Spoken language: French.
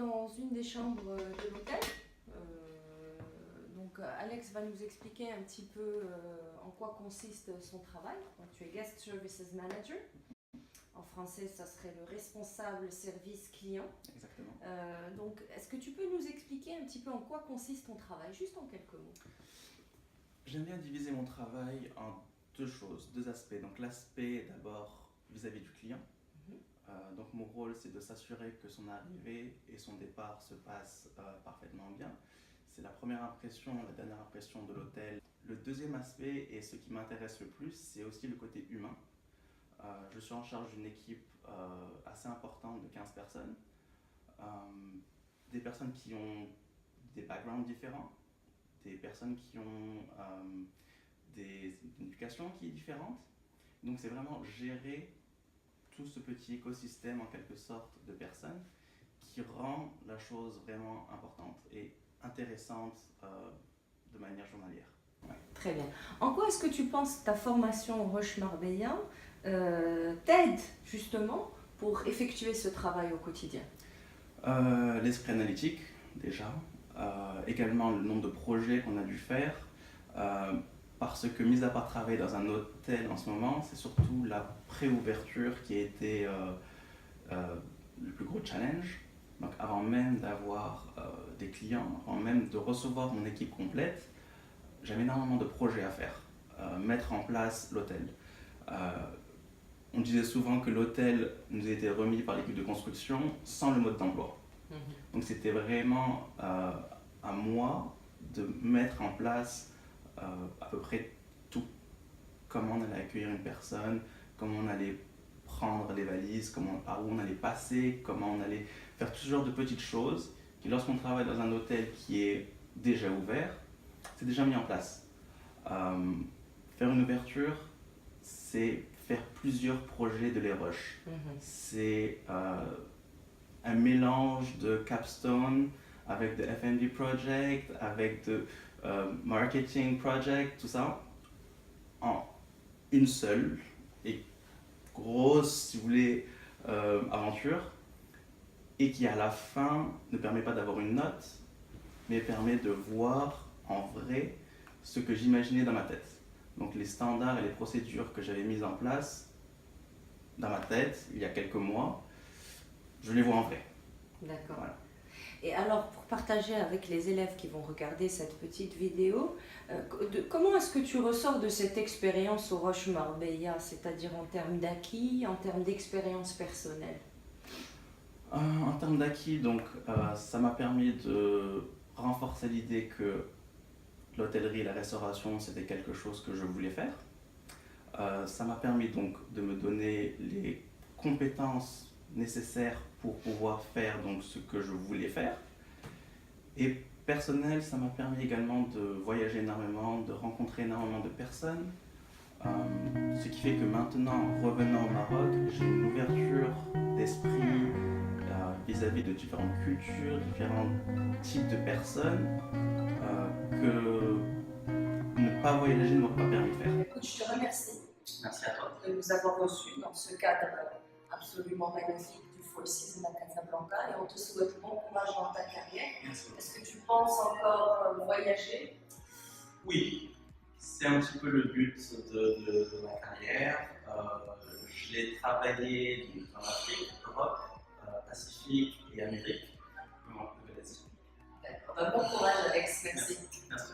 dans une des chambres de l'hôtel. Donc Alex va nous expliquer un petit peu en quoi consiste son travail. Donc tu es Guest Services Manager. En français, ça serait le responsable service client. Exactement. Donc, est-ce que tu peux nous expliquer un petit peu en quoi consiste ton travail, juste en quelques mots? J'aime bien diviser mon travail en deux choses, deux aspects. Donc l'aspect d'abord vis-à-vis du client. Donc mon rôle, c'est de s'assurer que son arrivée et son départ se passent parfaitement bien. C'est la première impression, la dernière impression de l'hôtel. Le deuxième aspect, et ce qui m'intéresse le plus, c'est aussi le côté humain. Je suis en charge d'une équipe assez importante de 15 personnes. Des personnes qui ont des backgrounds différents, des personnes qui ont une éducation qui est différente. Donc c'est vraiment gérer tout ce petit écosystème en quelque sorte de personnes qui rend la chose vraiment importante et intéressante de manière journalière. Ouais. Très bien. En quoi est-ce que tu penses que ta formation au Roche Marbella t'aide justement pour effectuer ce travail au quotidien? L'esprit analytique déjà, également le nombre de projets qu'on a dû faire, parce que mis à part travailler dans un hôtel en ce moment, c'est surtout la pré-ouverture qui a été le plus gros challenge. Donc avant même d'avoir des clients, avant même de recevoir mon équipe complète, j'avais énormément de projets à faire. Mettre en place l'hôtel. On disait souvent que l'hôtel nous était remis par l'équipe de construction sans le mode d'emploi. Donc c'était vraiment à moi de mettre en place à peu près tout. Comment on allait accueillir une personne, comment on allait prendre les valises, par où on allait passer, comment on allait faire tout ce genre de petites choses qui, lorsqu'on travaille dans un hôtel qui est déjà ouvert, c'est déjà mis en place. Faire une ouverture, c'est faire plusieurs projets de les rush. C'est un mélange de capstone avec de F&B project, avec de marketing project, tout ça en une seule et grosse, si vous voulez, aventure, et qui à la fin ne permet pas d'avoir une note, mais permet de voir en vrai ce que j'imaginais dans ma tête. Donc les standards et les procédures que j'avais mises en place dans ma tête il y a quelques mois, je les vois en vrai. D'accord. Voilà. Et alors, pour partager avec les élèves qui vont regarder cette petite vidéo, comment est-ce que tu ressors de cette expérience au Roche Marbella, c'est-à-dire en termes d'acquis, en termes d'expérience personnelle? En termes d'acquis, donc, ça m'a permis de renforcer l'idée que l'hôtellerie et la restauration, c'était quelque chose que je voulais faire. Ça m'a permis donc de me donner les compétences nécessaires pour pouvoir faire donc ce que je voulais faire. Et personnel, ça m'a permis également de voyager énormément, de rencontrer énormément de personnes. Ce qui fait que maintenant, revenant au Maroc, j'ai une ouverture d'esprit vis-à-vis de différentes cultures, différents types de personnes que ne pas voyager ne m'aurait pas permis de faire. Écoute, je te remercie. Merci à toi. De nous avoir reçus dans ce cadre absolument magnifique du Four Seasons à Casablanca, et on te souhaite bon courage dans ta carrière. Merci. Est-ce que tu penses encore voyager? Oui, c'est un petit peu le but de ma carrière. J'ai travaillé en Afrique, Europe, Pacifique et Amérique, comme un peu l'Asie. D'accord. Bon courage, Alex. Merci. Merci.